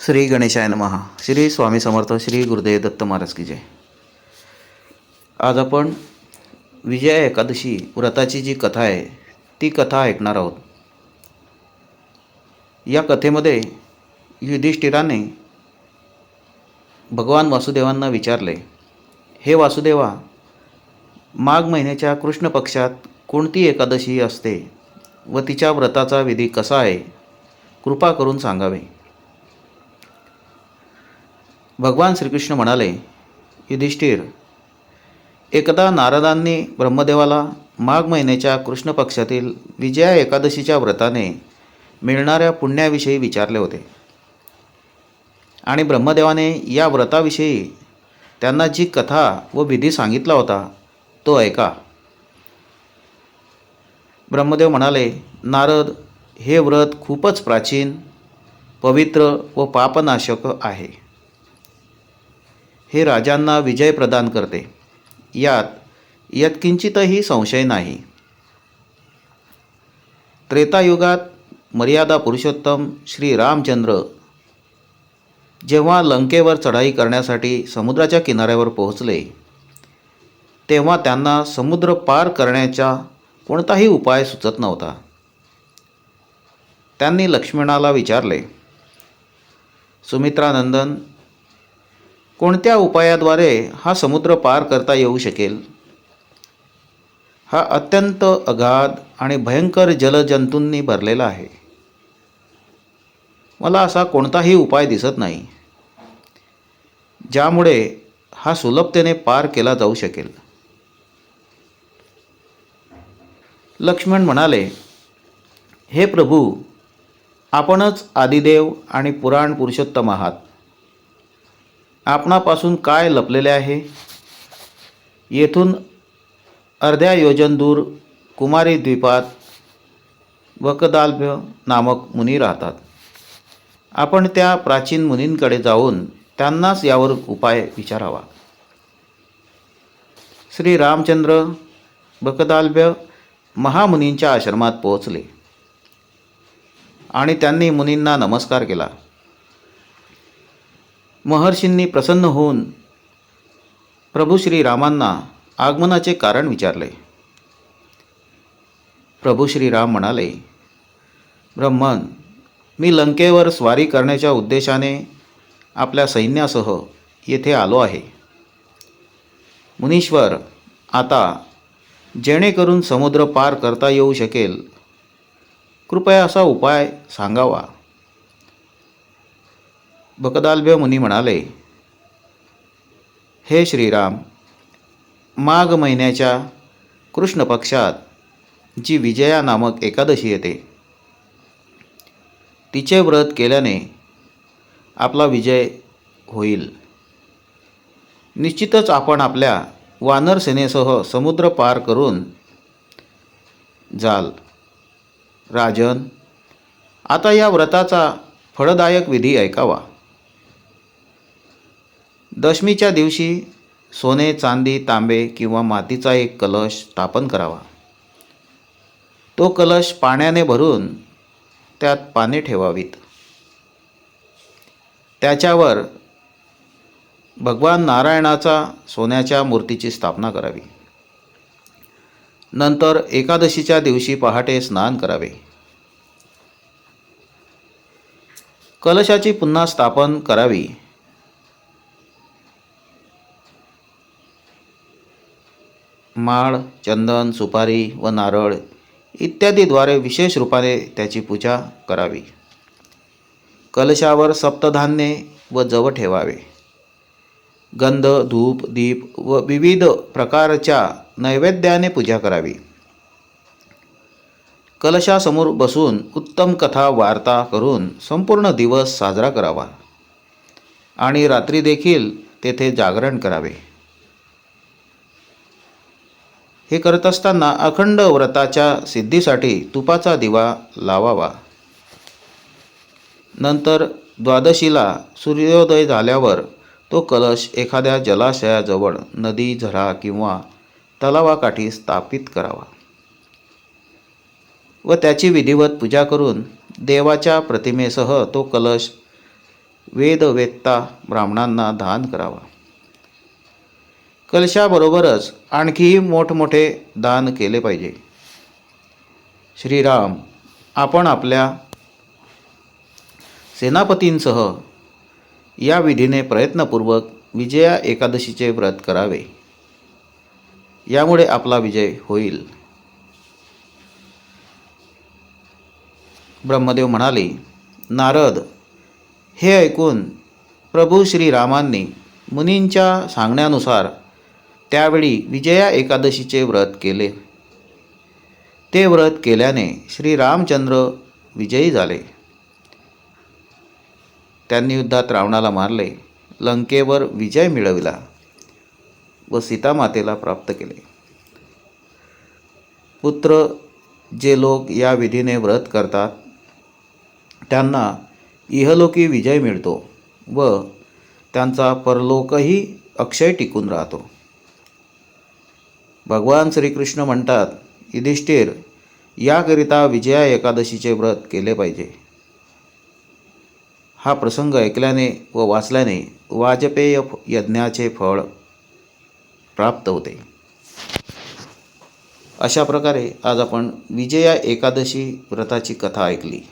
श्री गणेशाय नमः. श्री स्वामी समर्थ. श्री गुरुदेव दत्त महाराज की जय. आज आपण विजया एकादशी व्रताची जी कथा आहे ती कथा ऐकणार आहोत. या कथेमध्ये युधिष्ठिराने भगवान वासुदेवांना विचारले, हे वासुदेवा, माघ महिन्याच्या कृष्ण पक्षात कोणती एकादशी असते व तिच्या व्रताचा विधी कसा आहे, कृपा करून सांगावे. भगवान श्रीकृष्ण म्हणाले, युधिष्ठिर, एकदा नारदांनी ब्रह्मदेवाला माघ महिन्याच्या कृष्ण पक्षातील विजया एकादशीच्या व्रताने मिळणाऱ्या पुण्याविषयी विचारले होते आणि ब्रह्मदेवाने या व्रताविषयी त्यांना जी कथा व विधी सांगितला होता तो ऐका. ब्रह्मदेव म्हणाले, नारद, हे व्रत खूपच प्राचीन, पवित्र व पापनाशक आहे. हे राजांना विजय प्रदान करते, यात यत्किंचितही संशय नाही. त्रेतायुगात मर्यादा पुरुषोत्तम श्री रामचंद्र जेव्हा लंकेवर चढाई करण्यासाठी समुद्राच्या किनाऱ्यावर पोहोचले तेव्हा त्यांना समुद्र पार करण्याचा कोणताही उपाय सुचत नव्हता. त्यांनी लक्ष्मणाला विचारले, सुमित्रानंदन, कोणत्या उपायाद्वारे हा समुद्र पार करता येऊ शकेल? हा अत्यंत अगाध आणि भयंकर जलजंतूंनी भरलेला आहे. मला असा कोणताही उपाय दिसत नाही ज्यामुळे हा सुलभतेने पार केला जाऊ शकेल. लक्ष्मण म्हणाले, हे प्रभू, आपणच आदिदेव आणि पुराण पुरुषोत्तम आहात. आपणापासून काय लपलेले आहे? येथून अर्ध्या योजन दूर कुमारी द्वीपात वकदाल्भ्य नामक मुनी राहतात. आपण त्या प्राचीन मुनींकडे जाऊन त्यांनाच यावर उपाय विचारावा. श्री रामचंद्र वकदाल्भ्य महामुनींच्या आश्रमात पोहोचले आणि त्यांनी मुनींना नमस्कार केला. महर्षींनी प्रसन्न होऊन प्रभू श्रीरामांना आगमनाचे कारण विचारले. प्रभू श्रीराम म्हणाले, ब्रह्मन, मी लंकेवर स्वारी करण्याच्या उद्देशाने आपल्या सैन्यासह येथे आलो आहे. मुनीश्वर, आता जेणेकरून समुद्र पार करता येऊ शकेल, कृपया असा उपाय सांगावा. वकदाल्भ्य मुनी म्हणाले, हे श्रीराम, माघ महिन्याच्या कृष्ण पक्षात जी विजया नामक एकादशी येते तिचे व्रत केल्याने आपला विजय होईल. निश्चितच आपण आपल्या वानर सेनेसह समुद्र पार करून जाल. राजन, आता या व्रताचा फळदायक विधी ऐकावा. दशमीच्या दिवशी सोने, चांदी, तांबे किंवा मातीचा एक कलश स्थापन करावा. तो कलश पाण्याने भरून त्यात पाने ठेवावीत. त्याच्यावर भगवान नारायणाचा सोन्याच्या मूर्तीची स्थापना करावी. नंतर एकादशीच्या दिवशी पहाटे स्नान करावे. कलशाची पुन्हा स्थापन करावी. माळ, चंदन, सुपारी व नारळ इत्यादीद्वारे विशेष रूपाने त्याची पूजा करावी. कलशावर सप्तधान्ये व जव ठेवावे. गंध, धूप, दीप व विविध प्रकारच्या नैवेद्याने पूजा करावी. कलशासमोर बसून उत्तम कथा वार्ता करून संपूर्ण दिवस साजरा करावा आणि रात्री देखील तेथे जागरण करावे. हे करत असताना अखंड व्रताच्या सिद्धीसाठी तुपाचा दिवा लावावा. नंतर द्वादशीला सूर्योदय झाल्यावर तो कलश एखाद्या जलाशयाजवळ, नदी, झरा किंवा तलावाकाठी स्थापित करावा व त्याची विधिवत पूजा करून देवाच्या प्रतिमेसह तो कलश वेदवेत्ता ब्राह्मणांना दान करावा. कलशाबरोबरच आणखीही मोठमोठे दान केले पाहिजे. श्रीराम, आपण आपल्या सेनापतींसह या विधीने प्रयत्नपूर्वक विजया एकादशीचे व्रत करावे. यामुळे आपला विजय होईल. ब्रह्मदेव म्हणाले, नारद, हे ऐकून प्रभू श्रीरामांनी मुनींच्या सांगण्यानुसार त्यावेळी विजया एकादशीचे व्रत केले. ते व्रत केल्याने श्रीरामचंद्र विजयी झाले. त्यांनी युद्धात रावणाला मारले, लंकेवर विजय मिळविला व सीतामातेला प्राप्त केले. पुत्र, जे लोक या विधीने व्रत करतात त्यांना इहलोकी विजय मिळतो व त्यांचा परलोकही अक्षय टिकून राहतो. भगवान श्रीकृष्ण म्हणतात, युधिष्ठिर, याकरिता विजया एकादशीचे व्रत केले पाहिजे. हा प्रसंग ऐकल्याने व वाचल्याने वाजपेय यज्ञाचे फळ प्राप्त होते. अशा प्रकारे आज आपण विजया एकादशी व्रताची कथा ऐकली.